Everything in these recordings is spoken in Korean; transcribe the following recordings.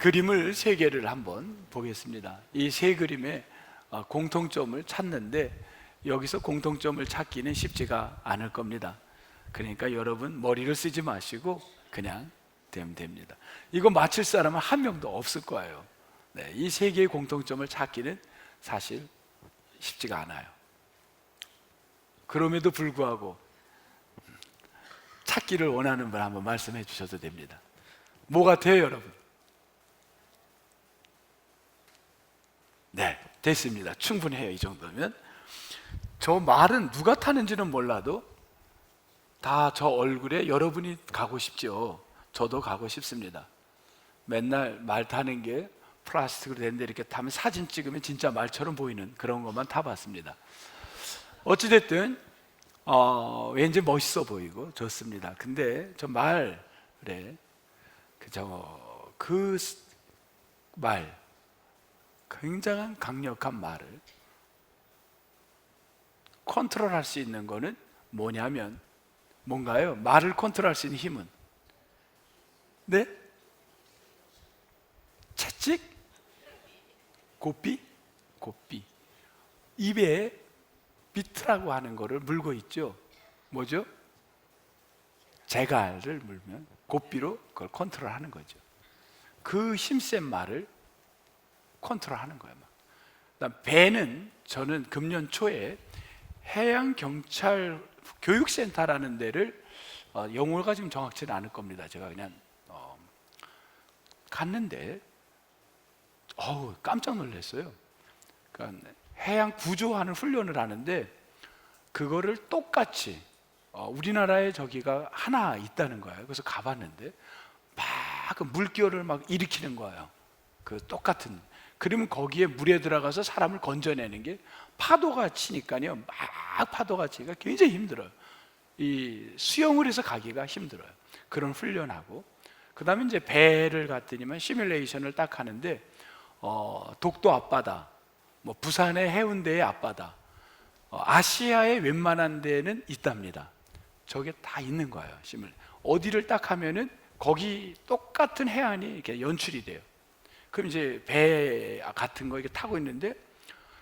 그림을 세 개를 한번 보겠습니다. 이 세 그림의 공통점을 찾는데 여기서 공통점을 찾기는 쉽지가 않을 겁니다. 그러니까 여러분 머리를 쓰지 마시고 그냥 되면 됩니다. 이거 맞힐 사람은 한 명도 없을 거예요. 네, 이 세 개의 공통점을 찾기는 사실 쉽지가 않아요. 그럼에도 불구하고 찾기를 원하는 분 한번 말씀해 주셔도 됩니다. 뭐 같아요, 여러분? 네, 됐습니다. 충분해요. 이 정도면. 저 말은 누가 타는지는 몰라도 다 저 얼굴에 여러분이 가고 싶죠. 저도 가고 싶습니다. 맨날 말 타는 게 플라스틱으로 된 데 이렇게 타면 사진 찍으면 진짜 말처럼 보이는 그런 것만 타봤습니다. 어찌됐든 왠지 멋있어 보이고 좋습니다. 근데 저 말에 그 말, 굉장한 강력한 말을 컨트롤할 수 있는 거는 뭐냐면 뭔가요? 말을 컨트롤할 수 있는 힘은 네? 채찍? 고삐? 입에 비트라고 하는 거를 물고 있죠. 뭐죠? 재갈을 물면 고삐로 그걸 컨트롤하는 거죠. 그 힘센 말을 컨트롤하는 거예요. 그다음 배는 저는 금년 초에 해양경찰 교육센터라는 데를 영어가 지금 정확치는 않을 겁니다. 제가 그냥 갔는데 깜짝 놀랐어요. 그러니까 해양 구조하는 훈련을 하는데 그거를 똑같이 우리나라에 저기가 하나 있다는 거예요. 그래서 가봤는데 막 그 물결을 막 일으키는 거예요. 그 똑같은. 그러면 거기에 물에 들어가서 사람을 건져내는 게 파도가 치니까요. 막 파도가 치니까 굉장히 힘들어요. 이 수영을 해서 가기가 힘들어요. 그런 훈련하고 그 다음에 이제 배를 갔더니만 시뮬레이션을 딱 하는데 독도 앞바다, 뭐 부산의 해운대의 앞바다, 아시아의 웬만한 데는 있답니다. 저게 다 있는 거예요. 어디를 딱 하면은 거기 똑같은 해안이 이렇게 연출이 돼요. 그럼 이제 배 같은 거 이렇게 타고 있는데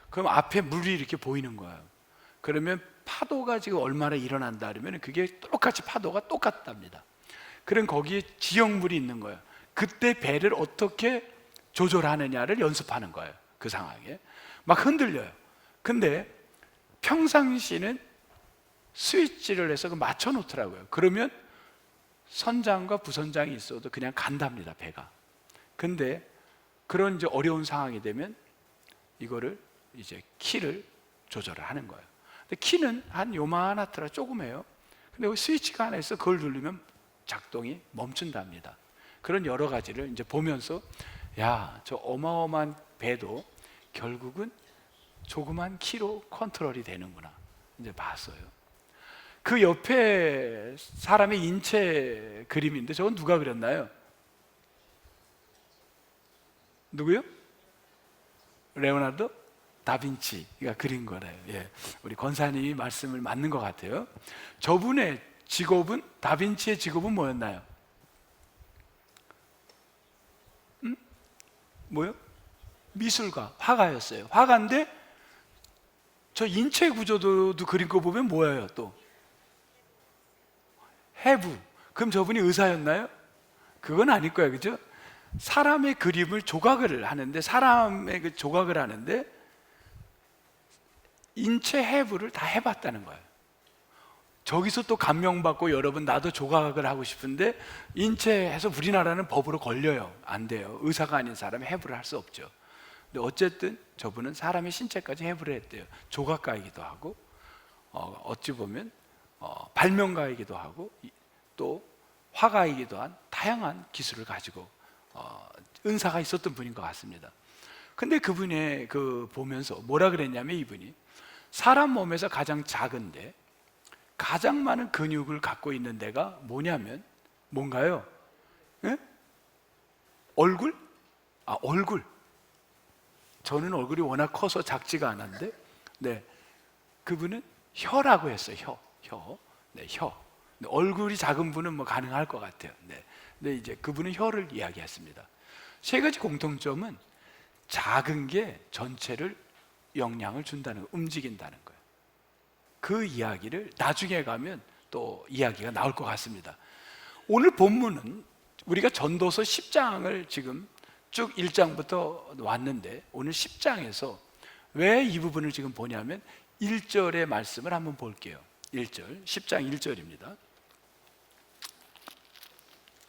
그럼 앞에 물이 이렇게 보이는 거예요. 그러면 파도가 지금 얼마나 일어난다 그러면 그게 똑같이 파도가 똑같답니다. 그럼 거기에 지형물이 있는 거예요. 그때 배를 어떻게 조절하느냐를 연습하는 거예요. 그 상황에 막 흔들려요. 근데 평상시는 스위치를 해서 맞춰 놓더라고요. 그러면 선장과 부선장이 있어도 그냥 간답니다, 배가. 근데 그런 이제 어려운 상황이 되면 이거를 이제 키를 조절을 하는 거예요. 근데 키는 한 요만하더라, 조그매요. 근데 그 스위치가 하나 있어. 그걸 누르면 작동이 멈춘답니다. 그런 여러 가지를 이제 보면서 저 어마어마한 배도 결국은 조그만 키로 컨트롤이 되는구나 이제 봤어요. 그 옆에 사람의 인체 그림인데 저건 누가 그렸나요? 누구요? 레오나르도 다빈치가 그린 거래요. 예, 우리 권사님이 말씀을 맞는 것 같아요. 저분의 직업은, 다빈치의 직업은 뭐였나요? 뭐요? 미술가, 화가였어요. 화가인데 저 인체 구조도 그린 거 보면 뭐예요? 또 해부. 그럼 저분이 의사였나요? 그건 아닐 거예요, 그죠? 사람의 그림을 조각을 하는데, 사람의 그 조각을 하는데 인체 해부를 다 해봤다는 거예요. 저기서 또 감명받고 여러분 나도 조각을 하고 싶은데 인체해서 우리나라는 법으로 걸려요. 안 돼요. 의사가 아닌 사람이 해부를 할 수 없죠. 근데 어쨌든 저분은 사람의 신체까지 해부를 했대요. 조각가이기도 하고 어찌 보면 발명가이기도 하고 또 화가이기도 한 다양한 기술을 가지고 은사가 있었던 분인 것 같습니다. 근데 그분의 그 보면서 뭐라 그랬냐면 이분이 사람 몸에서 가장 작은데 가장 많은 근육을 갖고 있는 데가 뭐냐면 뭔가요? 예? 얼굴? 얼굴. 저는 얼굴이 워낙 커서 작지가 않았는데 네, 그분은 혀라고 했어요. 혀. 네, 혀. 얼굴이 작은 분은 뭐 가능할 것 같아요. 네. 근데 이제 그분은 혀를 이야기했습니다. 세 가지 공통점은 작은 게 전체를 영향을 준다는 거, 움직인다는 거예요. 그 이야기를 나중에 가면 또 이야기가 나올 것 같습니다. 오늘 본문은 우리가 전도서 10장을 지금 쭉 1장부터 왔는데, 오늘 10장에서 왜 이 부분을 지금 보냐면 1절의 말씀을 한번 볼게요. 1절, 10장 1절입니다.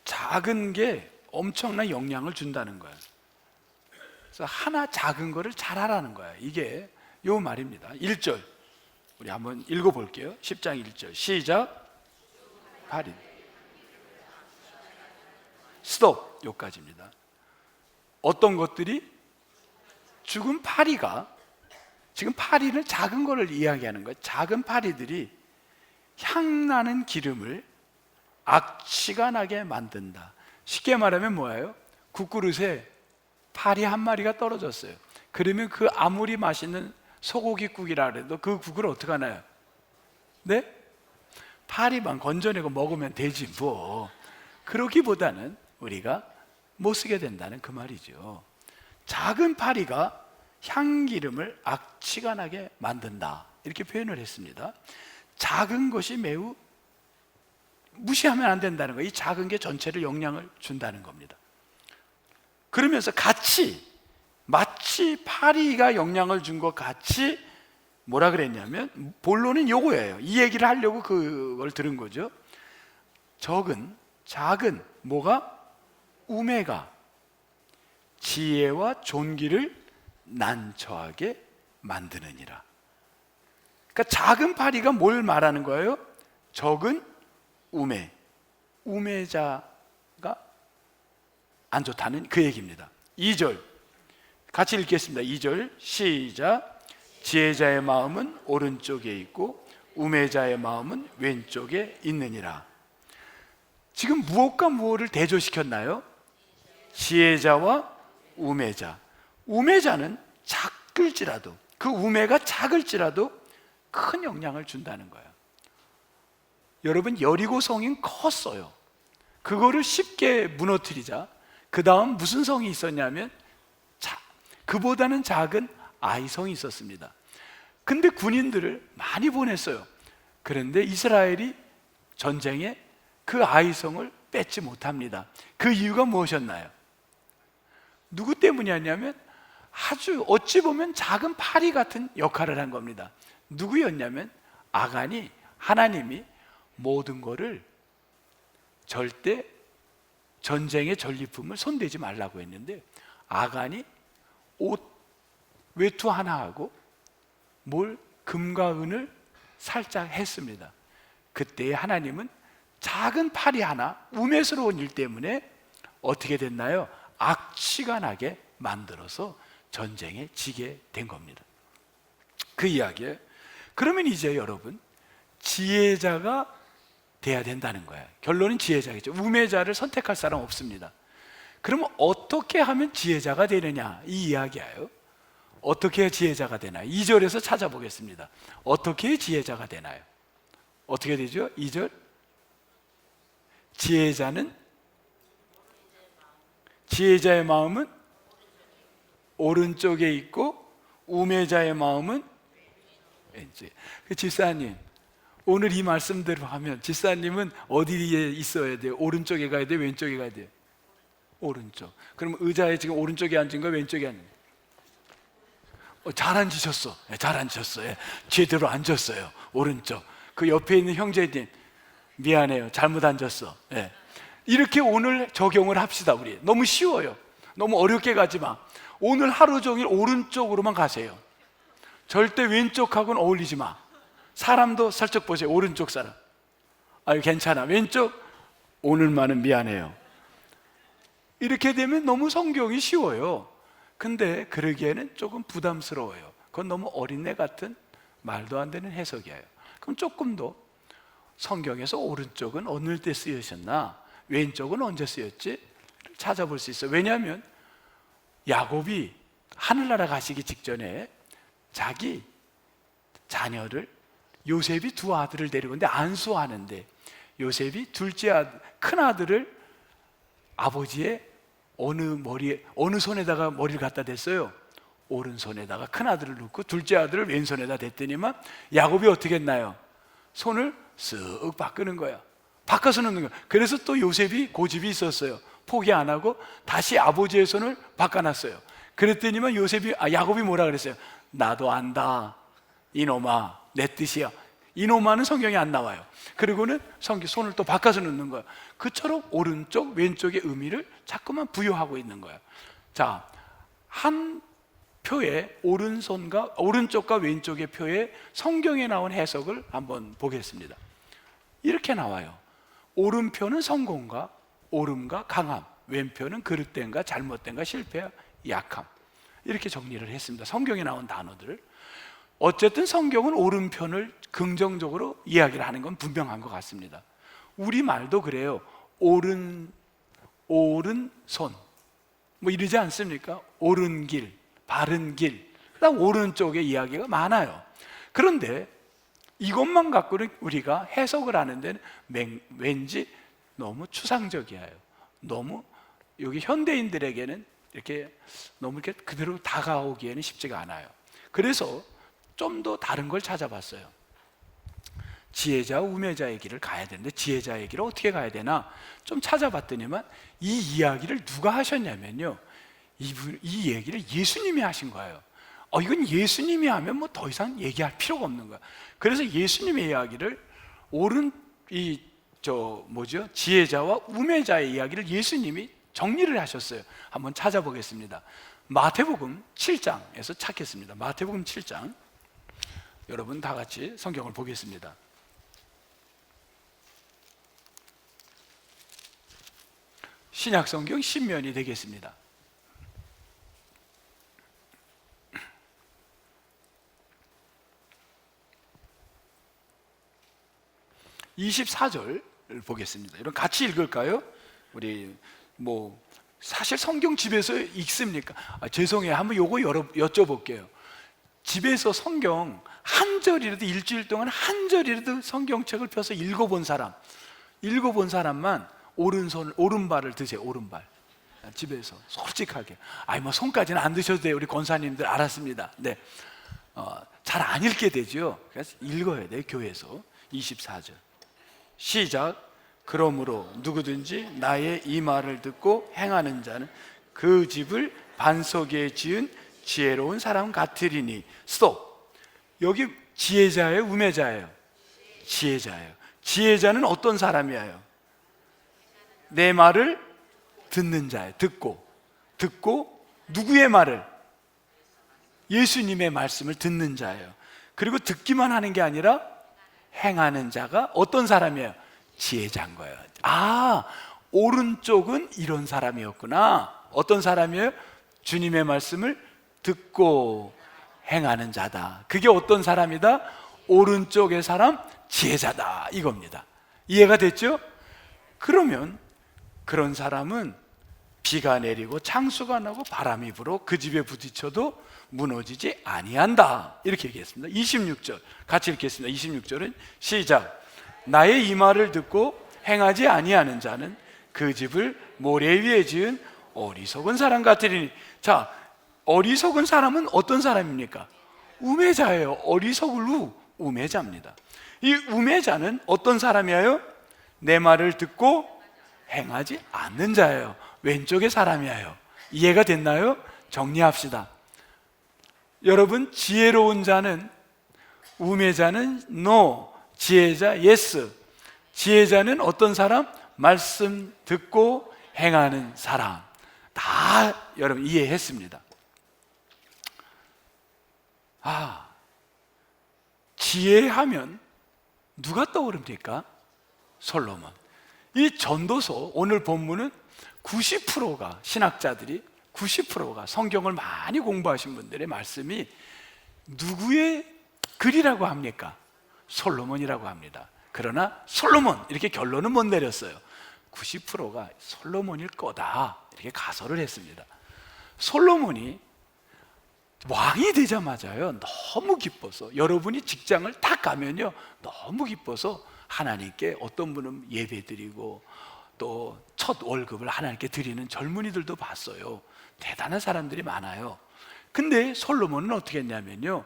작은 게 엄청난 영향을 준다는 거예요. 그래서 하나 작은 거를 잘하라는 거예요. 이게 요 말입니다. 1절 우리 한번 읽어볼게요. 10장 1절 시작. 파리 스톱. 여기까지입니다. 어떤 것들이? 죽은 파리가, 지금 파리는 작은 거를 이야기하는 거예요. 작은 파리들이 향나는 기름을 악취가 나게 만든다. 쉽게 말하면 뭐예요? 국그릇에 파리 한 마리가 떨어졌어요. 그러면 그 아무리 맛있는 소고기국이라 해도 그 국을 어떻게 하나요? 네? 파리만 건져내고 먹으면 되지 뭐. 그러기보다는 우리가 못 쓰게 된다는 그 말이죠. 작은 파리가 향기름을 악취가 나게 만든다, 이렇게 표현을 했습니다. 작은 것이 매우 무시하면 안 된다는 거예요. 이 작은 게 전체를 영향을 준다는 겁니다. 그러면서 같이, 마치 파리가 영향을 준 것 같이 뭐라 그랬냐면, 본론은 요거예요. 이 얘기를 하려고 그걸 들은 거죠. 작은 뭐가? 우매가 지혜와 존귀를 난처하게 만드느니라. 그러니까 작은 파리가 뭘 말하는 거예요? 적은 우매, 우매자가 안 좋다는 그 얘기입니다. 2절 같이 읽겠습니다. 2절 시작. 지혜자의 마음은 오른쪽에 있고 우매자의 마음은 왼쪽에 있느니라. 지금 무엇과 무엇을 대조시켰나요? 지혜자와 우매자. 우매자는 작을지라도, 그 우매가 작을지라도 큰 영향을 준다는 거예요. 여러분, 여리고 성이 컸어요. 그거를 쉽게 무너뜨리자 그 다음 무슨 성이 있었냐면 그보다는 작은 아이성이 있었습니다. 근데 군인들을 많이 보냈어요. 그런데 이스라엘이 전쟁에 그 아이성을 뺏지 못합니다. 그 이유가 무엇이었나요? 누구 때문이었냐면 아주 어찌 보면 작은 파리 같은 역할을 한 겁니다. 누구였냐면 아간이, 하나님이 모든 거를 절대 전쟁의 전리품을 손대지 말라고 했는데 아간이 옷 외투 하나 하고 뭘 금과 은을 살짝 했습니다. 그때 하나님은 작은 파리 하나, 우매스러운 일 때문에 어떻게 됐나요? 악취가 나게 만들어서 전쟁에 지게 된 겁니다. 그 이야기에 그러면 이제 여러분 지혜자가 돼야 된다는 거예요. 결론은 지혜자겠죠. 우매자를 선택할 사람 없습니다. 그러면 어떻게 하면 지혜자가 되느냐, 이 이야기예요. 어떻게 해야 지혜자가 되나요? 2절에서 찾아보겠습니다. 어떻게 해야 지혜자가 되나요? 어떻게 되죠? 2절 지혜자의 마음은 오른쪽에 있고 우매자의 마음은 왼쪽에. 집사님, 오늘 이 말씀대로 하면 집사님은 어디에 있어야 돼요? 오른쪽에 가야 돼요? 왼쪽에 가야 돼요? 오른쪽. 그럼 의자에 지금 오른쪽에 앉은 거예요? 왼쪽에 앉은 거예요? 잘 앉으셨어. 잘 앉으셨어요. 제대로 앉았어요. 오른쪽. 그 옆에 있는 형제님, 미안해요. 잘못 앉았어. 이렇게 오늘 적용을 합시다. 우리 너무 쉬워요. 너무 어렵게 가지 마. 오늘 하루 종일 오른쪽으로만 가세요. 절대 왼쪽하고는 어울리지 마. 사람도 살짝 보세요. 오른쪽 사람, 아유 괜찮아. 왼쪽, 오늘만은 미안해요. 이렇게 되면 너무 성경이 쉬워요. 근데 그러기에는 조금 부담스러워요. 그건 너무 어린애 같은 말도 안 되는 해석이에요. 그럼 조금 더 성경에서 오른쪽은 어느 때 쓰여졌나, 왼쪽은 언제 쓰였지 찾아볼 수 있어요. 왜냐하면 야곱이 하늘나라 가시기 직전에 자기 자녀를, 요셉이 두 아들을 데리고 있는데 안수하는데 요셉이 둘째 큰 아들을 아버지의 어느 손에다가 머리를 갖다 댔어요? 오른손에다가 큰 아들을 놓고 둘째 아들을 왼손에다 댔더니만 야곱이 어떻게 했나요? 손을 쓱 바꾸는 거야. 바꿔서 놓는 거야. 그래서 또 요셉이 고집이 있었어요. 포기 안 하고 다시 아버지의 손을 바꿔놨어요. 그랬더니만 야곱이 뭐라 그랬어요? 나도 안다 이놈아, 내 뜻이야. 이놈아는 성경에 안 나와요. 그리고는 손을 또 바꿔서 놓는 거예요. 그처럼 오른쪽 왼쪽의 의미를 자꾸만 부여하고 있는 거예요. 자, 한 표의 오른쪽과 왼쪽의 표에 성경에 나온 해석을 한번 보겠습니다. 이렇게 나와요. 오른표는 성공과 오름과 강함, 왼표는 그릇됨과 잘못됨과 실패와 약함. 이렇게 정리를 했습니다. 성경에 나온 단어들을. 어쨌든 성경은 오른편을 긍정적으로 이야기를 하는 건 분명한 것 같습니다. 우리말도 그래요. 오른손 뭐 이러지 않습니까? 옳은 길, 바른 길, 그다음 오른쪽에 이야기가 많아요. 그런데 이것만 갖고는 우리가 해석을 하는 데는 왠지 너무 추상적이에요. 너무 여기 현대인들에게는 너무 이렇게 그대로 다가오기에는 쉽지가 않아요. 그래서 좀 더 다른 걸 찾아봤어요. 지혜자와 우매자의 길을 가야 되는데 지혜자의 길을 어떻게 가야 되나 좀 찾아봤더니만 이 이야기를 누가 하셨냐면요, 이 얘기를 예수님이 하신 거예요. 이건 예수님이 하면 뭐 더 이상 얘기할 필요가 없는 거야. 그래서 예수님의 이야기를 지혜자와 우매자의 이야기를 예수님이 정리를 하셨어요. 한번 찾아보겠습니다. 마태복음 7장에서 찾겠습니다. 마태복음 7장. 여러분 다 같이 성경을 보겠습니다. 신약성경 신면이 되겠습니다. 24절 보겠습니다. 이런 같이 읽을까요? 우리 사실 성경 집에서 읽습니까? 죄송해요. 한번 요거 여쭤볼게요. 집에서 성경 한 절이라도 일주일 동안 한 절이라도 성경책을 펴서 읽어본 사람만 오른발을 드세요. 오른발. 집에서 솔직하게. 손까지는 안 드셔도 돼요. 우리 권사님들 알았습니다. 네. 잘 안 읽게 되죠. 그래서 읽어야 돼요. 교회에서. 24절 시작. 그러므로 누구든지 나의 이 말을 듣고 행하는 자는 그 집을 반석에 지은 지혜로운 사람 같으리니. 스톱. 여기 지혜자예요, 우매자예요? 지혜자예요. 지혜자는 어떤 사람이에요? 내 말을 듣는 자예요. 듣고 누구의 말을? 예수님의 말씀을 듣는 자예요. 그리고 듣기만 하는 게 아니라 행하는 자가 어떤 사람이에요? 지혜자인 거예요. 오른쪽은 이런 사람이었구나. 어떤 사람이에요? 주님의 말씀을 듣고 행하는 자다. 그게 어떤 사람이다? 오른쪽의 사람, 지혜자다. 이겁니다. 이해가 됐죠? 그러면 그런 사람은 비가 내리고 창수가 나고 바람이 불어 그 집에 부딪혀도 무너지지 아니한다. 이렇게 얘기했습니다. 26절 같이 읽겠습니다. 26절은 시작. 나의 이 말을 듣고 행하지 아니하는 자는 그 집을 모래 위에 지은 어리석은 사람 같으리니. 자, 어리석은 사람은 어떤 사람입니까? 우매자예요. 어리석을 우매자입니다. 이 우매자는 어떤 사람이에요? 내 말을 듣고 행하지 않는 자예요. 왼쪽의 사람이에요. 이해가 됐나요? 정리합시다. 여러분, 지혜로운 자는, 우매자는 no, 지혜자 yes. 지혜자는 어떤 사람? 말씀 듣고 행하는 사람. 다 여러분 이해했습니다. 지혜하면 누가 떠오릅니까? 솔로몬. 이 전도서 오늘 본문은 90%가 신학자들이 90%가 성경을 많이 공부하신 분들의 말씀이 누구의 글이라고 합니까? 솔로몬이라고 합니다. 그러나 솔로몬 이렇게 결론은 못 내렸어요. 90%가 솔로몬일 거다 이렇게 가설을 했습니다. 솔로몬이 왕이 되자마자요 너무 기뻐서, 여러분이 직장을 딱 가면요 너무 기뻐서 하나님께 어떤 분은 예배드리고 또 첫 월급을 하나님께 드리는 젊은이들도 봤어요. 대단한 사람들이 많아요. 근데 솔로몬은 어떻게 했냐면요,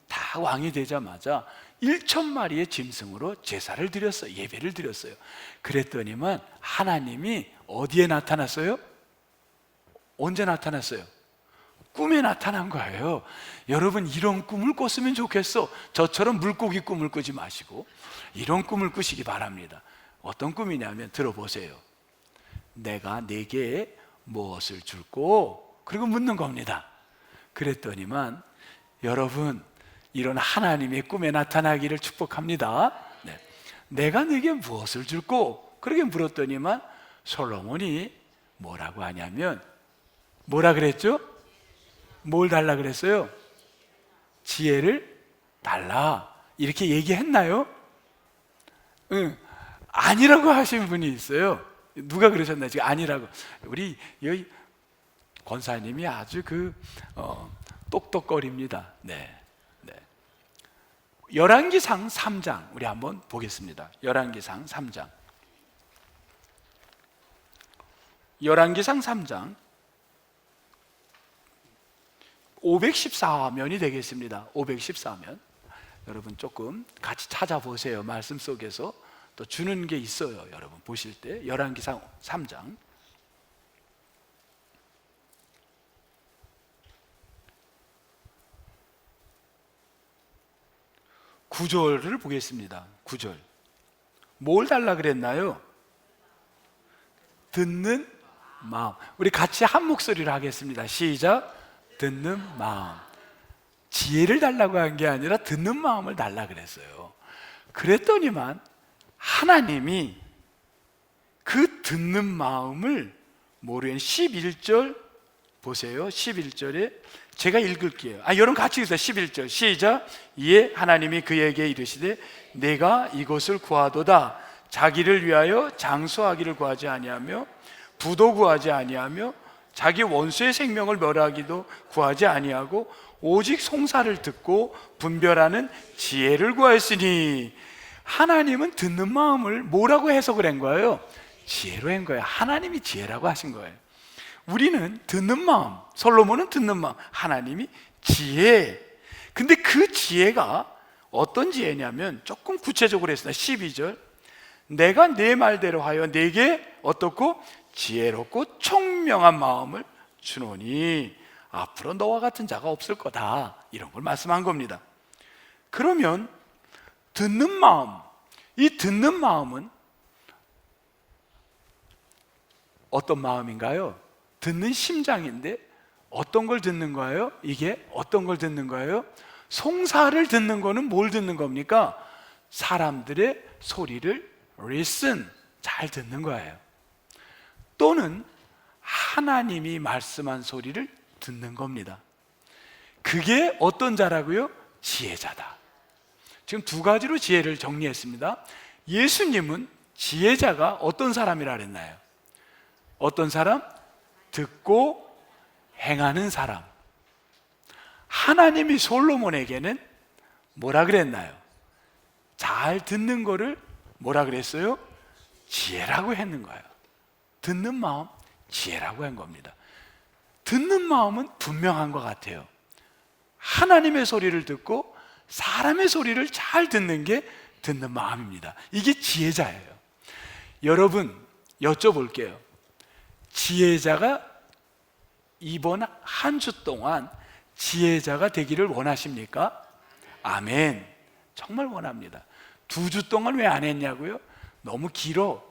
다 왕이 되자마자 1,000마리의 짐승으로 제사를 드렸어요. 예배를 드렸어요. 그랬더니만 하나님이 어디에 나타났어요? 언제 나타났어요? 꿈에 나타난 거예요. 여러분, 이런 꿈을 꿨으면 좋겠어. 저처럼 물고기 꿈을 꾸지 마시고 이런 꿈을 꾸시기 바랍니다. 어떤 꿈이냐면, 들어보세요. 내가 네게 무엇을 줄꼬? 그리고 묻는 겁니다. 그랬더니만 여러분, 이런 하나님의 꿈에 나타나기를 축복합니다. 네. 내가 네게 무엇을 줄꼬? 그렇게 물었더니만 솔로몬이 뭐라고 하냐면, 뭐라 그랬죠? 뭘 달라 그랬어요? 지혜를 달라, 이렇게 얘기했나요? 응, 아니라고 하신 분이 있어요. 누가 그러셨나요? 지금 아니라고. 우리 여기 권사님이 아주 똑똑거립니다. 네. 열왕기상 3장 우리 한번 보겠습니다. 열왕기상 3장. 열왕기상 3장 514면이 되겠습니다. 514면. 여러분 조금 같이 찾아보세요. 말씀 속에서 또 주는 게 있어요. 여러분 보실 때 열왕기상 3장 구절을 보겠습니다. 9절. 뭘 달라 그랬나요? 듣는 마음. 우리 같이 한 목소리로 하겠습니다. 시작. 듣는 마음. 지혜를 달라고 한 게 아니라 듣는 마음을 달라 그랬어요. 그랬더니만 하나님이 그 듣는 마음을 모르는 11절 보세요. 11절에 제가 읽을게요. 여러분 같이 읽으세요. 11절 시작. 이에 하나님이 그에게 이르시되 내가 이것을 구하도다. 자기를 위하여 장수하기를 구하지 아니하며 부도 구하지 아니하며 자기 원수의 생명을 멸하기도 구하지 아니하고 오직 송사를 듣고 분별하는 지혜를 구하였으니. 하나님은 듣는 마음을 뭐라고 해석을 한 거예요? 지혜로 한 거예요. 하나님이 지혜라고 하신 거예요. 우리는 듣는 마음, 솔로몬은 듣는 마음, 하나님이 지혜. 근데 그 지혜가 어떤 지혜냐면 조금 구체적으로 했습니다. 12절. 내가 내 말대로 하여 내게 어떻고 지혜롭고 총명한 마음을 주노니 앞으로 너와 같은 자가 없을 거다, 이런 걸 말씀한 겁니다. 그러면 듣는 마음, 이 듣는 마음은 어떤 마음인가요? 듣는 심장인데 어떤 걸 듣는 거예요? 이게 어떤 걸 듣는 거예요? 송사를 듣는 거는 뭘 듣는 겁니까? 사람들의 소리를 listen, 잘 듣는 거예요. 또는 하나님이 말씀한 소리를 듣는 겁니다. 그게 어떤 자라고요? 지혜자다. 지금 두 가지로 지혜를 정리했습니다. 예수님은 지혜자가 어떤 사람이라 그랬나요? 어떤 사람? 듣고 행하는 사람. 하나님이 솔로몬에게는 뭐라 그랬나요? 잘 듣는 거를 뭐라 그랬어요? 지혜라고 했는 거예요. 듣는 마음, 지혜라고 한 겁니다. 듣는 마음은 분명한 것 같아요. 하나님의 소리를 듣고 사람의 소리를 잘 듣는 게 듣는 마음입니다. 이게 지혜자예요. 여러분 여쭤볼게요. 지혜자가 이번 한 주 동안 지혜자가 되기를 원하십니까? 아멘. 정말 원합니다. 2주 동안 왜 안 했냐고요? 너무 길어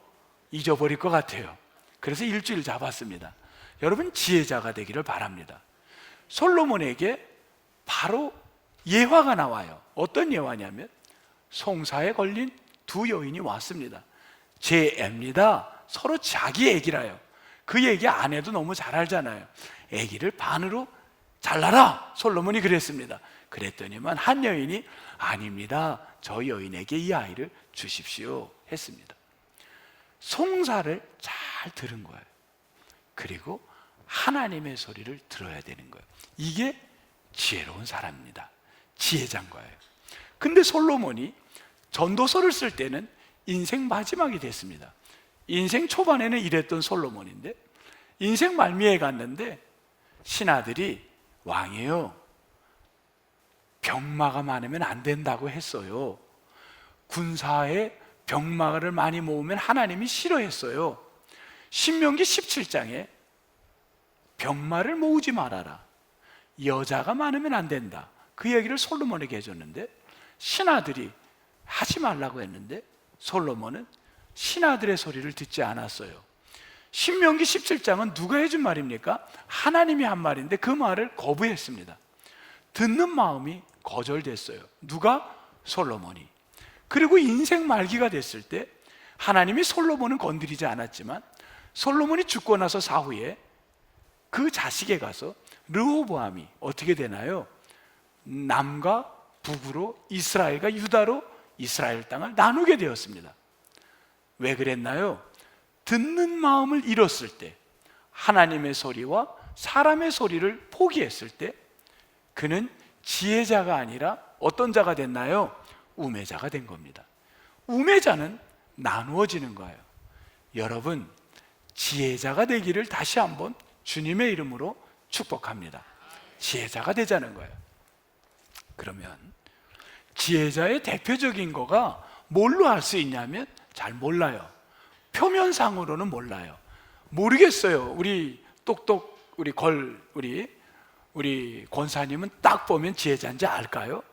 잊어버릴 것 같아요. 그래서 일주일 잡았습니다. 여러분 지혜자가 되기를 바랍니다. 솔로몬에게 바로 예화가 나와요. 어떤 예화냐면 송사에 걸린 두 여인이 왔습니다. 제 애입니다. 서로 자기 애기라요. 그 얘기 안 해도 너무 잘 알잖아요. 애기를 반으로 잘라라, 솔로몬이 그랬습니다. 그랬더니만 한 여인이 아닙니다, 저 여인에게 이 아이를 주십시오 했습니다. 송사를 잘 들은 거예요. 그리고 하나님의 소리를 들어야 되는 거예요. 이게 지혜로운 사람입니다. 지혜자인 거예요. 근데 솔로몬이 전도서를 쓸 때는 인생 마지막이 됐습니다. 인생 초반에는 이랬던 솔로몬인데 인생 말미에 갔는데 신하들이 왕이에요, 병마가 많으면 안 된다고 했어요. 군사에 병마를 많이 모으면 하나님이 싫어했어요. 신명기 17장에 병마를 모으지 말아라, 여자가 많으면 안 된다, 그 얘기를 솔로몬에게 해줬는데 신하들이 하지 말라고 했는데 솔로몬은 신하들의 소리를 듣지 않았어요. 신명기 17장은 누가 해준 말입니까? 하나님이 한 말인데 그 말을 거부했습니다. 듣는 마음이 거절됐어요. 누가? 솔로몬이. 그리고 인생 말기가 됐을 때 하나님이 솔로몬은 건드리지 않았지만 솔로몬이 죽고 나서 사후에 그 자식에 가서 르호보암이 어떻게 되나요? 남과 북으로 이스라엘과 유다로 이스라엘 땅을 나누게 되었습니다. 왜 그랬나요? 듣는 마음을 잃었을 때, 하나님의 소리와 사람의 소리를 포기했을 때 그는 지혜자가 아니라 어떤 자가 됐나요? 우매자가 된 겁니다. 우매자는 나누어지는 거예요. 여러분, 지혜자가 되기를 다시 한번 주님의 이름으로 축복합니다. 지혜자가 되자는 거예요. 그러면 지혜자의 대표적인 거가 뭘로 알 수 있냐면 잘 몰라요. 표면상으로는 몰라요. 모르겠어요. 우리 똑똑 우리 권사님은 딱 보면 지혜자인지 알까요?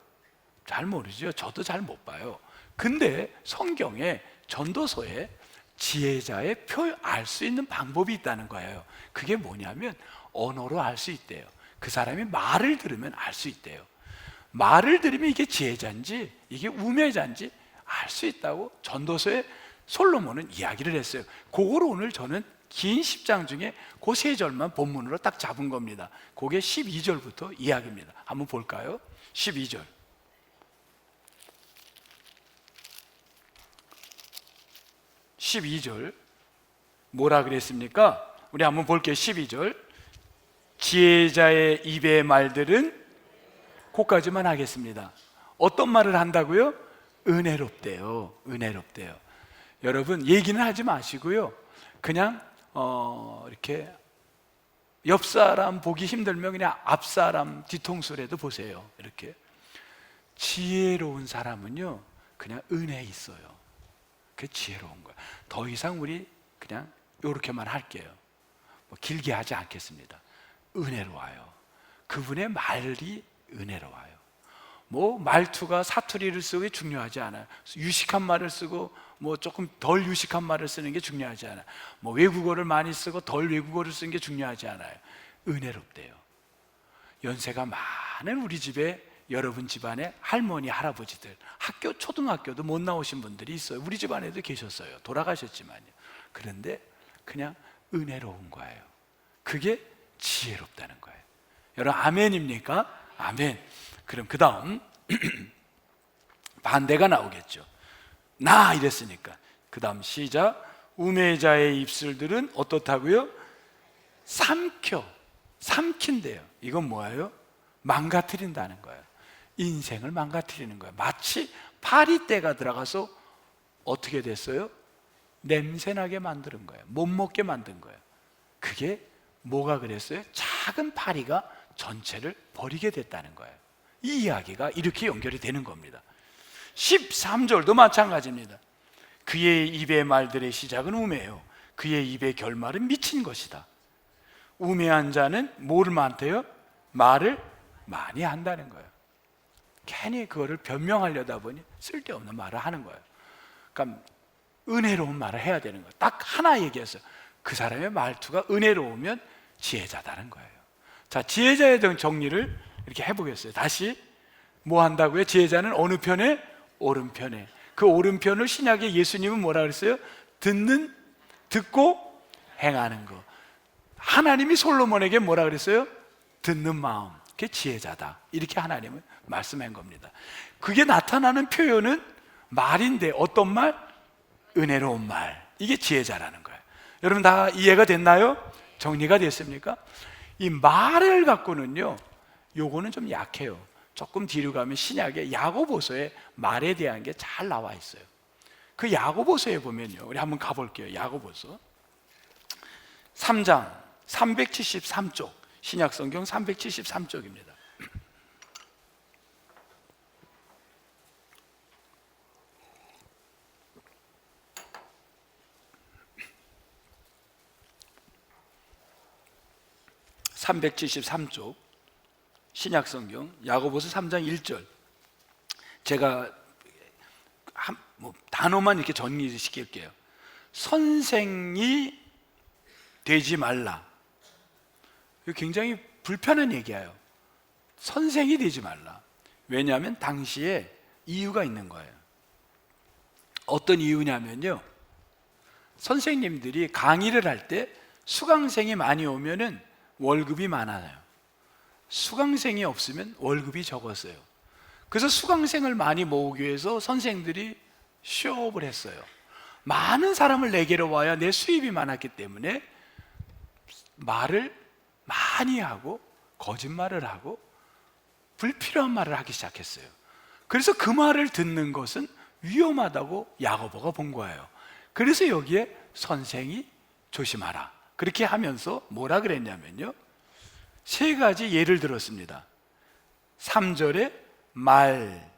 잘 모르죠. 저도 잘 못 봐요. 근데 성경에 전도서에 지혜자의 알 수 있는 방법이 있다는 거예요. 그게 뭐냐면 언어로 알 수 있대요. 그 사람이 말을 들으면 알 수 있대요. 말을 들으면 이게 지혜자인지 이게 우매자인지 알 수 있다고 전도서에 솔로몬은 이야기를 했어요. 그걸 오늘 저는 긴 10장 중에 그 3절만 본문으로 딱 잡은 겁니다. 그게 12절부터 이야기입니다. 한번 볼까요? 12절. 12절 뭐라 그랬습니까? 우리 한번 볼게요. 12절. 지혜자의 입의 말들은, 거기까지만 하겠습니다. 어떤 말을 한다고요? 은혜롭대요. 은혜롭대요. 여러분, 얘기는 하지 마시고요, 그냥 이렇게 옆 사람 보기 힘들면 그냥 앞 사람 뒤통수라도 보세요. 이렇게 지혜로운 사람은요 그냥 은혜 있어요. 그게 지혜로운 거예요. 더 이상 우리 그냥 이렇게만 할게요. 뭐 길게 하지 않겠습니다. 은혜로워요. 그분의 말이 은혜로워요. 뭐 말투가 사투리를 쓰고 중요하지 않아요. 유식한 말을 쓰고 뭐 조금 덜 유식한 말을 쓰는 게 중요하지 않아요. 뭐 외국어를 많이 쓰고 덜 외국어를 쓰는 게 중요하지 않아요. 은혜롭대요. 연세가 많은 우리 집에, 여러분 집안에 할머니 할아버지들, 학교 초등학교도 못 나오신 분들이 있어요. 우리 집안에도 계셨어요. 돌아가셨지만요. 그런데 그냥 은혜로운 거예요. 그게 지혜롭다는 거예요. 여러분 아멘입니까? 아멘. 그럼 그 다음 반대가 나오겠죠. 나 이랬으니까 그 다음 시작. 우매자의 입술들은 어떻다고요? 삼킨대요. 이건 뭐예요? 망가뜨린다는 거예요. 인생을 망가뜨리는 거예요. 마치 파리떼가 들어가서 어떻게 됐어요? 냄새나게 만드는 거예요. 못 먹게 만든 거예요. 그게 뭐가 그랬어요? 작은 파리가 전체를 버리게 됐다는 거예요. 이 이야기가 이렇게 연결이 되는 겁니다. 13절도 마찬가지입니다. 그의 입의 말들의 시작은 우매요, 그의 입의 결말은 미친 것이다. 우매한 자는 뭘 많대요? 말을 많이 한다는 거예요. 괜히 그거를 변명하려다 보니 쓸데없는 말을 하는 거예요. 그러니까 은혜로운 말을 해야 되는 거예요. 딱 하나 얘기했어요. 그 사람의 말투가 은혜로우면 지혜자다는 거예요. 자, 지혜자에 대한 정리를 이렇게 해보겠어요. 다시 뭐 한다고요? 지혜자는 어느 편에? 오른편에. 그 오른편을 신약의 예수님은 뭐라 그랬어요? 듣고 행하는 거. 하나님이 솔로몬에게 뭐라 그랬어요? 듣는 마음, 그게 지혜자다, 이렇게 하나님은 말씀한 겁니다. 그게 나타나는 표현은 말인데 어떤 말? 은혜로운 말. 이게 지혜자라는 거예요. 여러분 다 이해가 됐나요? 정리가 됐습니까? 이 말을 갖고는요, 요거는 좀 약해요. 조금 뒤로 가면 신약의 야고보서에 말에 대한 게 잘 나와 있어요. 그 야고보서에 보면요, 우리 한번 가볼게요. 야고보서 3장 373쪽, 신약성경 373쪽입니다. (373쪽) 신약성경 야고보서 3장 1절. 제가 단어만 이렇게 정리시킬게요. 선생이 되지 말라. 이거 굉장히 불편한 얘기예요. 선생이 되지 말라. 왜냐하면 당시에 이유가 있는 거예요. 어떤 이유냐면요, 선생님들이 강의를 할 때 수강생이 많이 오면은 월급이 많아요. 수강생이 없으면 월급이 적었어요. 그래서 수강생을 많이 모으기 위해서 선생들이 쇼업을 했어요. 많은 사람을 내게로 와야 내 수입이 많았기 때문에 말을 많이 하고 거짓말을 하고 불필요한 말을 하기 시작했어요. 그래서 그 말을 듣는 것은 위험하다고 야고보가 본 거예요. 그래서 여기에 선생이 조심하라, 그렇게 하면서 뭐라 그랬냐면요, 세 가지 예를 들었습니다. 3절에 말,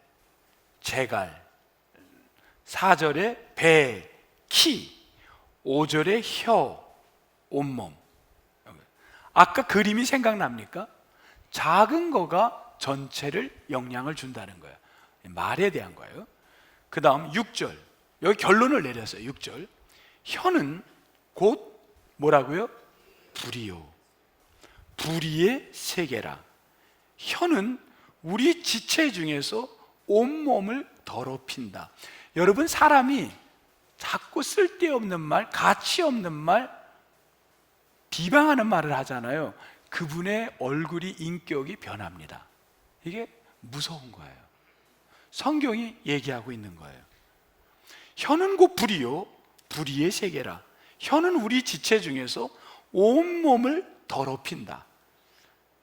재갈, 4절에 배, 키, 5절에 혀, 온몸. 아까 그림이 생각납니까? 작은 거가 전체를 영향을 준다는 거예요. 말에 대한 거예요. 그 다음 6절, 여기 결론을 내렸어요. 6절, 혀는 곧 뭐라고요? 불이요, 불의의 세계라. 혀는 우리 지체 중에서 온몸을 더럽힌다. 여러분, 사람이 자꾸 쓸데없는 말, 가치 없는 말, 비방하는 말을 하잖아요. 그분의 얼굴이, 인격이 변합니다. 이게 무서운 거예요. 성경이 얘기하고 있는 거예요. 혀는 곧 불이요, 불의의 세계라. 혀는 우리 지체 중에서 온몸을 더럽힌다.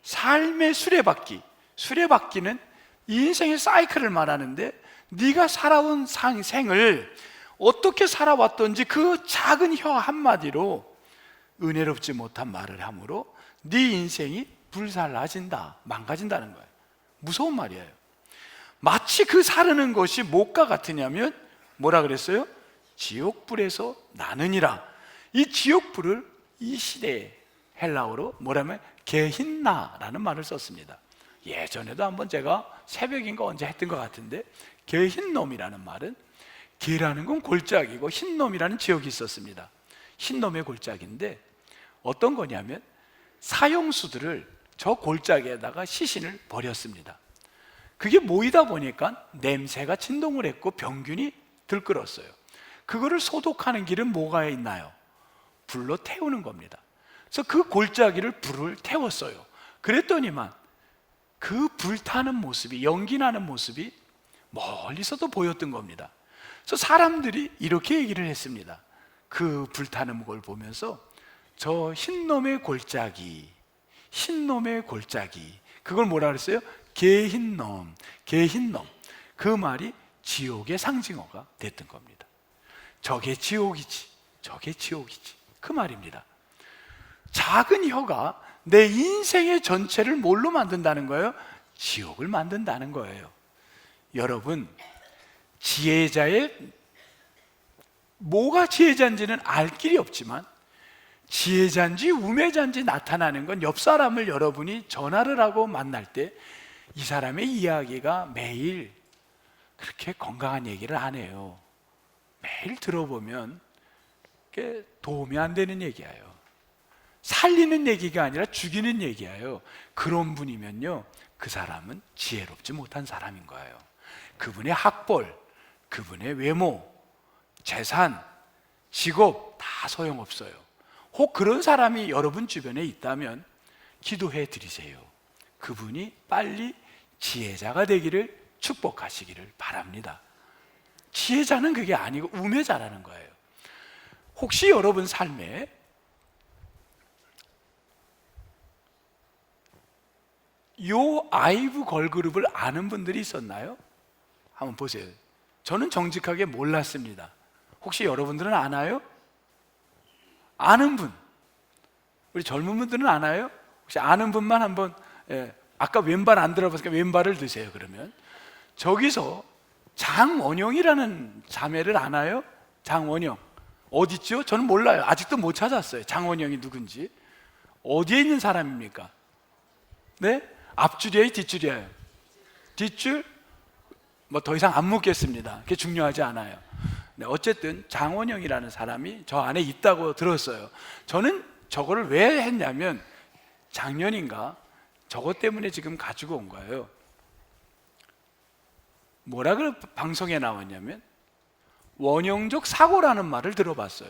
삶의 수레바퀴, 수레바퀴는 인생의 사이클을 말하는데, 네가 살아온 생을 어떻게 살아왔던지 그 작은 혀 한마디로 은혜롭지 못한 말을 함으로 네 인생이 불살라진다, 망가진다는 거예요. 무서운 말이에요. 마치 그 사르는 것이 무엇과 같으냐면 뭐라 그랬어요? 지옥불에서 나느니라. 이 지옥불을 이 시대에 헬라어로 뭐라면 게힌나라는 말을 썼습니다. 예전에도 한번 제가 새벽인가 언제 했던 것 같은데, 게힌놈이라는 말은, 게라는 건 골짜기고 흰놈이라는 지역이 있었습니다. 흰놈의 골짜기인데 어떤 거냐면 사형수들을 저 골짜기에다가 시신을 버렸습니다. 그게 모이다 보니까 냄새가 진동을 했고 병균이 들끓었어요. 그거를 소독하는 길은 뭐가 있나요? 불로 태우는 겁니다. 그래서 그 골짜기를 불을 태웠어요. 그랬더니만 그 불타는 모습이, 연기나는 모습이 멀리서도 보였던 겁니다. 그래서 사람들이 이렇게 얘기를 했습니다. 그 불타는 걸 보면서 저 흰놈의 골짜기, 흰놈의 골짜기, 그걸 뭐라 그랬어요? 게흰놈, 게흰놈. 그 말이 지옥의 상징어가 됐던 겁니다. 저게 지옥이지, 저게 지옥이지, 그 말입니다. 작은 혀가 내 인생의 전체를 뭘로 만든다는 거예요? 지옥을 만든다는 거예요. 여러분, 지혜자의, 뭐가 지혜자인지는 알 길이 없지만 지혜자인지 우매자인지 나타나는 건 옆 사람을 여러분이 전화를 하고 만날 때 이 사람의 이야기가 매일 그렇게 건강한 얘기를 안 해요. 매일 들어보면 그게 도움이 안 되는 얘기예요. 살리는 얘기가 아니라 죽이는 얘기예요. 그런 분이면요, 그 사람은 지혜롭지 못한 사람인 거예요. 그분의 학벌, 그분의 외모, 재산, 직업 다 소용없어요. 혹 그런 사람이 여러분 주변에 있다면 기도해 드리세요. 그분이 빨리 지혜자가 되기를 축복하시기를 바랍니다. 지혜자는 그게 아니고 우매자라는 거예요. 혹시 여러분 삶에 요 아이브 걸그룹을 아는 분들이 있었나요? 한번 보세요. 저는 정직하게 몰랐습니다. 혹시 여러분들은 아나요? 아는 분, 우리 젊은 분들은 아나요? 혹시 아는 분만 한번, 아까 왼발 안 들어봤으니까 왼발을 드세요. 그러면 저기서 장원영이라는 자매를 아나요? 장원영 어디 있죠? 저는 몰라요. 아직도 못 찾았어요. 장원영이 누군지. 어디에 있는 사람입니까? 네? 앞줄이에요? 뒷줄이에요? 뒷줄? 뭐 더 이상 안 묻겠습니다. 그게 중요하지 않아요. 네, 어쨌든 장원영이라는 사람이 저 안에 있다고 들었어요. 저는 저거를 왜 했냐면 작년인가 저것 때문에 지금 가지고 온 거예요. 뭐라 그 방송에 나왔냐면 원형적 사고라는 말을 들어봤어요.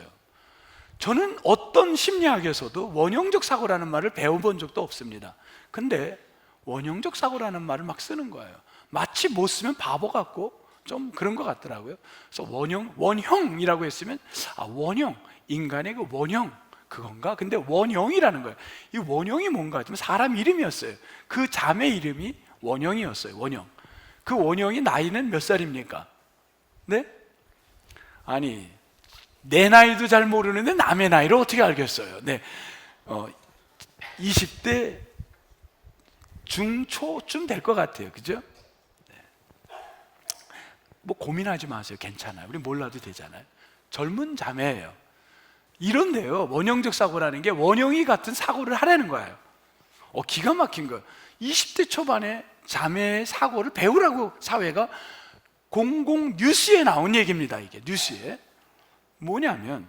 저는 어떤 심리학에서도 원형적 사고라는 말을 배워본 적도 없습니다. 근데 원형적 사고라는 말을 막 쓰는 거예요. 마치 못 쓰면 바보 같고 좀 그런 것 같더라고요. 그래서 원형이라고 했으면 원형, 인간의 그 원형 그건가? 근데 원형이라는 거예요. 이 원형이 뭔가 하면 사람 이름이었어요. 그 자매 이름이 원형이었어요. 원형. 그 원형이 나이는 몇 살입니까? 네? 아니 내 나이도 잘 모르는데 남의 나이를 어떻게 알겠어요? 네, 20대 중초쯤 될 것 같아요. 그죠? 네. 뭐 고민하지 마세요. 괜찮아요. 우리 몰라도 되잖아요. 젊은 자매예요. 이런데요, 원형적 사고라는 게 원형이 같은 사고를 하라는 거예요. 기가 막힌 거예요. 20대 초반에 자매의 사고를 배우라고 사회가 공공 뉴스에 나온 얘기입니다. 이게 뉴스에 뭐냐면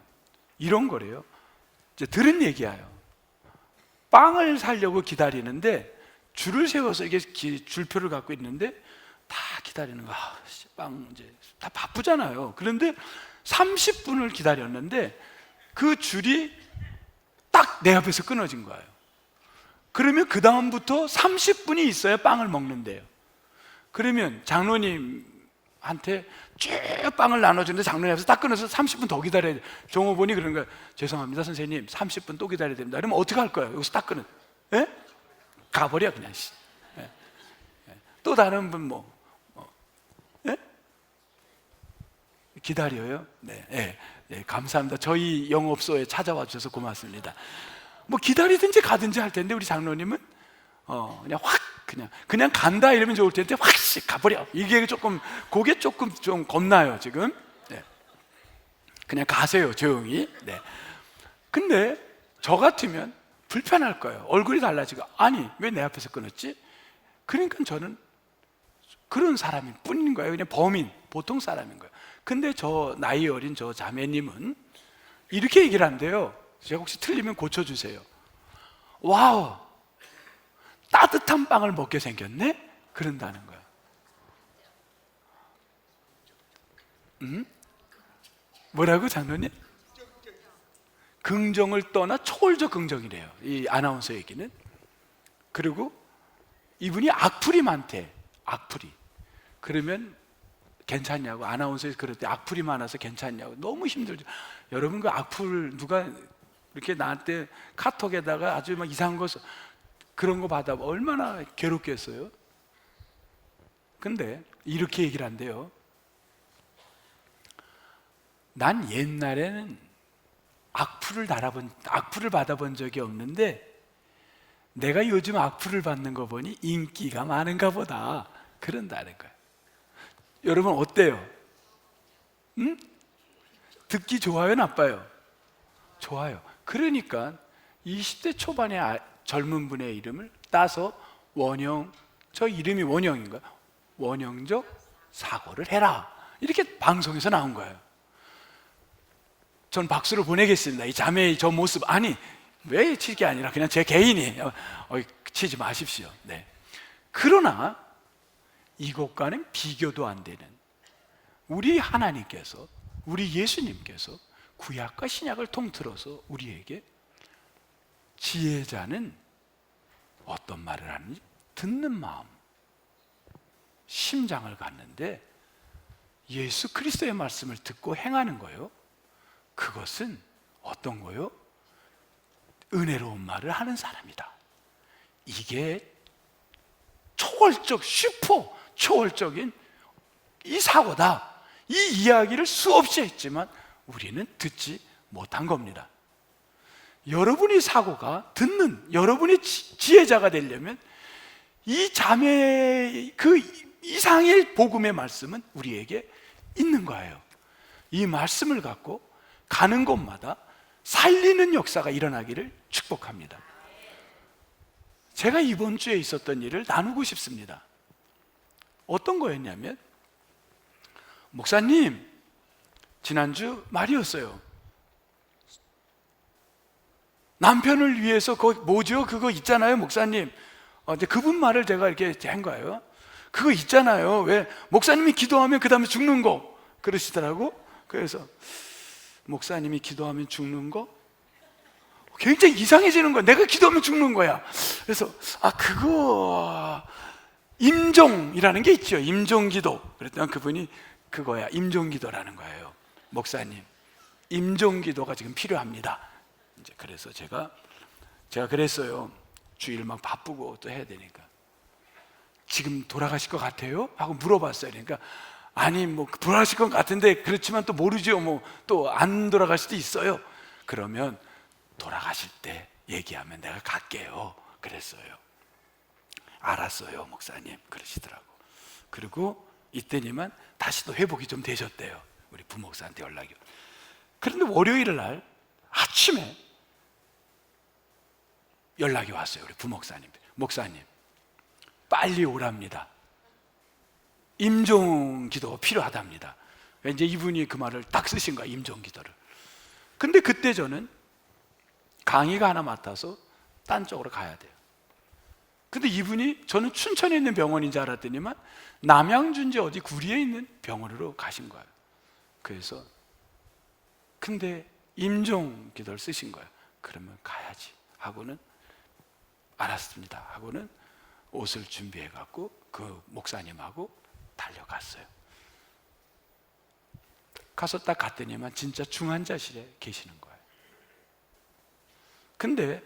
이런 거래요. 이제 들은 얘기예요. 빵을 사려고 기다리는데 줄을 세워서 이게 줄표를 갖고 있는데 다 기다리는 거. 빵 이제 다 바쁘잖아요. 그런데 30분을 기다렸는데 그 줄이 딱 내 앞에서 끊어진 거예요. 그러면 그 다음부터 30분이 있어야 빵을 먹는데요. 그러면 장로님한테 쭉 빵을 나눠주는데 장로님 앞에서 딱 끊어서 30분 더 기다려야 돼. 종업원이 그런 거예요. 죄송합니다 선생님 30분 또 기다려야 됩니다. 그러면 어떻게 할 거예요? 여기서 딱 끊어. 예? 가버려 그냥. 예? 또 다른 분 예? 기다려요? 네, 예. 네, 감사합니다. 저희 영업소에 찾아와 주셔서 고맙습니다. 뭐 기다리든지 가든지 할 텐데 우리 장로님은 그냥 확 그냥 간다 이러면 좋을 텐데 확씩 가버려. 이게 조금 그게 조금 좀 겁나요 지금. 네. 그냥 가세요 조용히. 네. 근데 저 같으면 불편할 거예요. 얼굴이 달라지고 아니 왜 내 앞에서 끊었지? 그러니까 저는 그런 사람일 뿐인 거예요. 그냥 범인 보통 사람인 거예요. 근데 저 나이 어린 저 자매님은 이렇게 얘기를 한대요. 제가 혹시 틀리면 고쳐주세요. 와우, 따뜻한 빵을 먹게 생겼네? 그런다는 거야. 뭐라고 장로님? 긍정을 떠나 초월적 긍정이래요. 이 아나운서 얘기는. 그리고 이분이 악플이 많대. 악플이. 그러면 괜찮냐고, 아나운서에서 그럴 때 악플이 많아서 괜찮냐고. 너무 힘들죠. 여러분 그 악플 누가 이렇게 나한테 카톡에다가 아주 막 이상한 거 그런 거 받아 얼마나 괴롭겠어요. 근데 이렇게 얘기를 한대요. 난 옛날에는 악플을 받아본 적이 없는데 내가 요즘 악플을 받는 거 보니 인기가 많은가 보다. 그런다는 거예요. 여러분 어때요? 응? 듣기 좋아요, 나빠요? 좋아요. 그러니까 20대 초반의 젊은 분의 이름을 따서 원형, 저 이름이 원형인가? 원형적 사고를 해라. 이렇게 방송에서 나온 거예요. 전 박수를 보내겠습니다. 이 자매의 저 모습. 아니, 왜 칠 게 아니라 그냥 제 개인이 치지 마십시오. 네. 그러나 이것과는 비교도 안 되는 우리 하나님께서, 우리 예수님께서 구약과 신약을 통틀어서 우리에게 지혜자는 어떤 말을 하는지 듣는 마음, 심장을 갖는데 예수 그리스도의 말씀을 듣고 행하는 거요. 그것은 어떤 거요? 은혜로운 말을 하는 사람이다. 이게 초월적, 초월적인 이 사고다. 이 이야기를 수없이 했지만 우리는 듣지 못한 겁니다. 여러분이 사고가 듣는 여러분이 지혜자가 되려면 이 자매의 그 이상의 복음의 말씀은 우리에게 있는 거예요. 이 말씀을 갖고 가는 곳마다 살리는 역사가 일어나기를 축복합니다. 제가 이번 주에 있었던 일을 나누고 싶습니다. 어떤 거였냐면, 목사님, 지난주 말이었어요. 남편을 위해서 뭐죠? 그거 있잖아요, 목사님. 근데 그분 말을 제가 이렇게 한 거예요. 그거 있잖아요. 왜 목사님이 기도하면 그 다음에 죽는 거 그러시더라고. 그래서 목사님이 기도하면 죽는 거? 굉장히 이상해지는 거야. 내가 기도하면 죽는 거야. 그래서 그거 임종이라는 게 있죠. 임종기도. 그랬더니 그분이 그거야, 임종기도라는 거예요. 목사님, 임종기도가 지금 필요합니다. 이제 그래서 제가 그랬어요. 주일 막 바쁘고 또 해야 되니까. 지금 돌아가실 것 같아요? 하고 물어봤어요. 그러니까 아니 뭐 돌아가실 것 같은데 그렇지만 또 모르죠. 뭐 또 안 돌아갈 수도 있어요. 그러면 돌아가실 때 얘기하면 내가 갈게요. 그랬어요. 알았어요, 목사님. 그러시더라고. 그리고 이때니만 다시 또 회복이 좀 되셨대요. 우리 부목사한테 연락이. 그런데 월요일 날 아침에 연락이 왔어요. 우리 부목사님. 목사님, 빨리 오랍니다. 임종기도가 필요하답니다. 이제 이분이 그 말을 딱 쓰신 거야, 임종기도를. 근데 그때 저는 강의가 하나 맡아서 딴 쪽으로 가야 돼요. 근데 이분이, 저는 춘천에 있는 병원인 줄 알았더니만 남양주인지 어디 구리에 있는 병원으로 가신 거예요. 그래서 근데 임종기도를 쓰신 거예요. 그러면 가야지 하고는, 알았습니다 하고는 옷을 준비해 갖고 그 목사님하고 달려갔어요. 가서 딱 갔더니만 진짜 중환자실에 계시는 거예요. 근데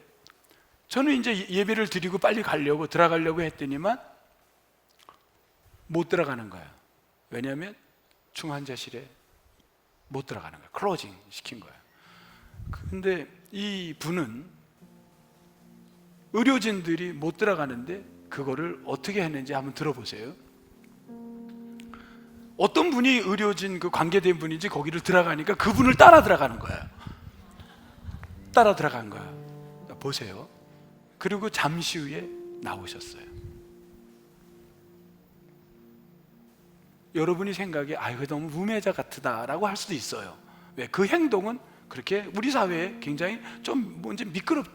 저는 이제 예배를 드리고 빨리 들어가려고 했더니만 못 들어가는 거예요. 왜냐하면 중환자실에 못 들어가는 거예요. 클로징 시킨 거예요. 근데 이 분은 의료진들이 못 들어가는데 그거를 어떻게 했는지 한번 들어보세요. 어떤 분이 의료진 그 관계된 분인지 거기를 들어가니까 그분을 따라 들어가는 거예요. 따라 들어간 거예요. 보세요. 그리고 잠시 후에 나오셨어요. 여러분이 생각에 이거 너무 무매자 같다라고 할 수도 있어요. 왜? 그 행동은 그렇게 우리 사회에 굉장히 좀 뭔지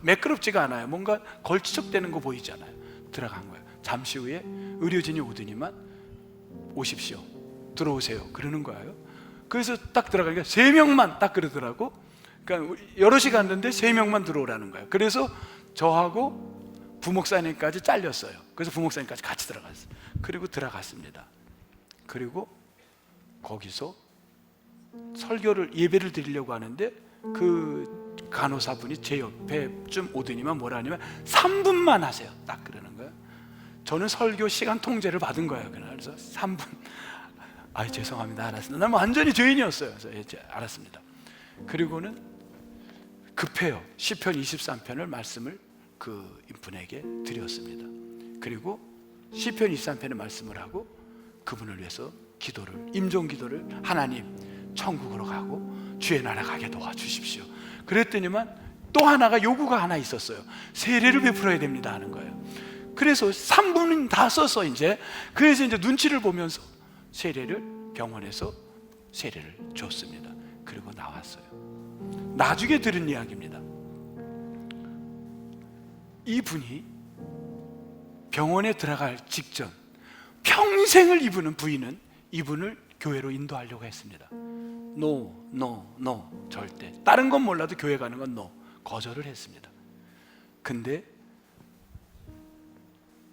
매끄럽지가 않아요. 뭔가 걸치적대는 거 보이잖아요. 들어간 거예요. 잠시 후에 의료진이 오더니만 오십시오, 들어오세요 그러는 거예요. 그래서 딱 들어가니까 3명만 딱 그러더라고. 그러니까 여럿이 갔는데 3명만 들어오라는 거예요. 그래서 저하고 부목사님까지 잘렸어요. 그래서 부목사님까지 같이 들어갔어요. 그리고 들어갔습니다. 그리고 거기서 예배를 드리려고 하는데 그 간호사분이 제 옆에 좀 오더니만 뭐라 하냐면 3분만 하세요 딱 그러는 거예요. 저는 설교 시간 통제를 받은 거예요. 그래서 3분 죄송합니다, 알았습니다. 난 완전히 죄인이었어요. 그래서 알았습니다. 그리고는 급해요. 시편 23편을 말씀을 그 분에게 드렸습니다. 그리고 시편 23편의 말씀을 하고 그분을 위해서 임종기도를, 하나님 천국으로 가고 주의 나라 가게 도와주십시오. 그랬더니만 또 하나가 요구가 하나 있었어요. 세례를 베풀어야 됩니다 하는 거예요. 그래서 3분은 다 써서 그래서 이제 눈치를 보면서 병원에서 세례를 줬습니다. 그리고 나왔어요. 나중에 들은 이야기입니다. 이분이 병원에 들어갈 직전 평생을 부인은 이분을 교회로 인도하려고 했습니다. 노, 절대. 다른 건 몰라도 교회 가는 건 거절을 했습니다. 근데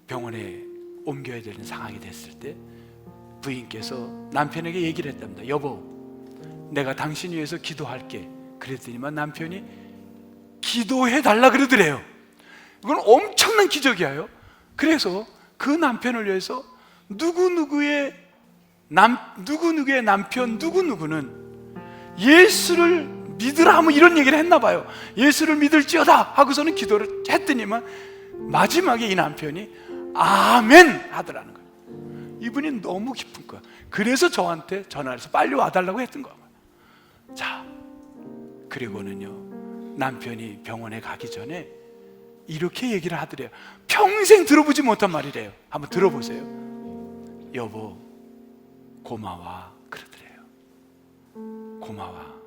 병원에 옮겨야 되는 상황이 됐을 때 부인께서 남편에게 얘기를 했답니다. 여보, 내가 당신 위해서 기도할게. 그랬더니만 남편이 기도해 달라 그러더래요. 이건 엄청난 기적이에요. 그래서 그 남편을 위해서 누구누구의 남편 누구누구는 예수를 믿으라 뭐 이런 얘기를 했나 봐요. 예수를 믿을지어다 하고서는 기도를 했더니만 마지막에 이 남편이 아멘 하더라는 거예요. 이분이 너무 기쁜 거야. 그래서 저한테 전화해서 빨리 와달라고 했던 거야. 자, 그리고는요, 남편이 병원에 가기 전에 이렇게 얘기를 하더래요. 평생 들어보지 못한 말이래요. 한번 들어보세요. 여보, 고마워 그러더래요. 고마워.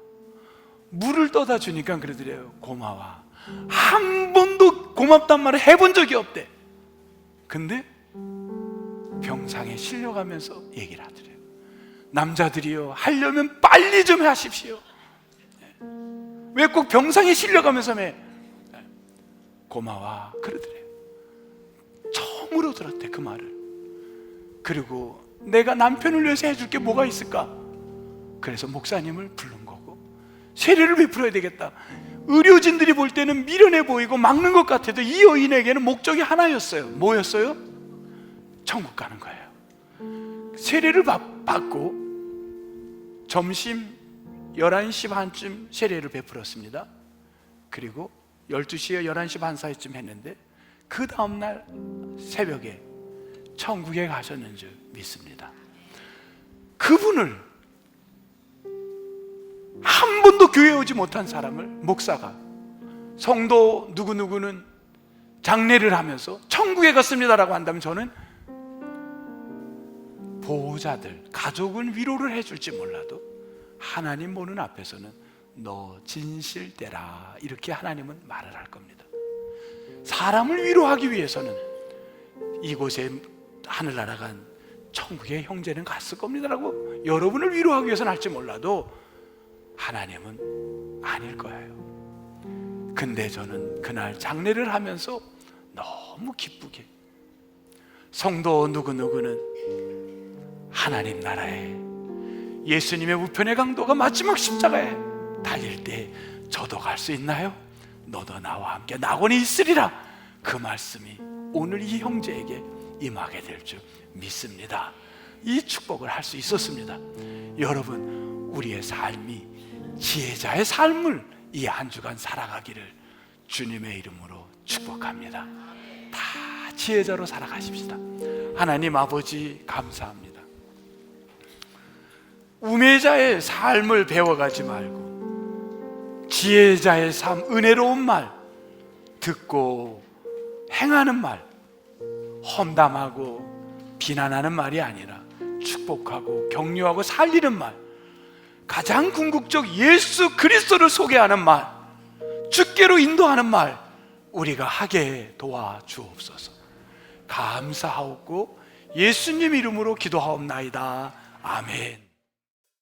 물을 떠다 주니까 그러더래요. 고마워. 한 번도 고맙단 말을 해본 적이 없대. 근데 병상에 실려가면서 얘기를 하더래요. 남자들이요, 하려면 빨리 좀 하십시오. 왜 꼭 병상에 실려가면서 해? 고마워 그러더래요. 처음으로 들었대 그 말을. 그리고 내가 남편을 위해서 해줄 게 뭐가 있을까? 그래서 목사님을 부른 거고, 세례를 베풀어야 되겠다. 의료진들이 볼 때는 미련해 보이고 막는 것 같아도 이 여인에게는 목적이 하나였어요. 뭐였어요? 천국 가는 거예요. 세례를 받고 점심 11시 반쯤 세례를 베풀었습니다. 그리고 12시에 11시 반 사이쯤 했는데 그 다음날 새벽에 천국에 가셨는 줄 믿습니다. 그분을, 한 번도 교회에 오지 못한 사람을 목사가, 성도 누구누구는 장례를 하면서 천국에 갔습니다라고 한다면, 저는 보호자들, 가족은 위로를 해줄지 몰라도 하나님 보는 앞에서는 너 진실되라 이렇게 하나님은 말을 할 겁니다. 사람을 위로하기 위해서는 이곳에 하늘나라 간 천국의 형제는 갔을 겁니다라고 여러분을 위로하기 위해서는 할지 몰라도 하나님은 아닐 거예요. 근데 저는 그날 장례를 하면서 너무 기쁘게, 성도 누구누구는 하나님 나라에 예수님의 우편의 강도가 마지막 십자가에 달릴 때 저도 갈 수 있나요? 너도 나와 함께 낙원에 있으리라. 그 말씀이 오늘 이 형제에게 임하게 될 줄 믿습니다. 이 축복을 할 수 있었습니다. 여러분, 우리의 삶이 지혜자의 삶을 이 한 주간 살아가기를 주님의 이름으로 축복합니다. 다 지혜자로 살아가십시다. 하나님 아버지 감사합니다. 우매자의 삶을 배워가지 말고 지혜자의 삶, 은혜로운 말 듣고 행하는 말, 험담하고 비난하는 말이 아니라 축복하고 격려하고 살리는 말, 가장 궁극적 예수 그리스도를 소개하는 말, 주께로 인도하는 말 우리가 하게 도와주옵소서. 감사하옵고 예수님 이름으로 기도하옵나이다. 아멘.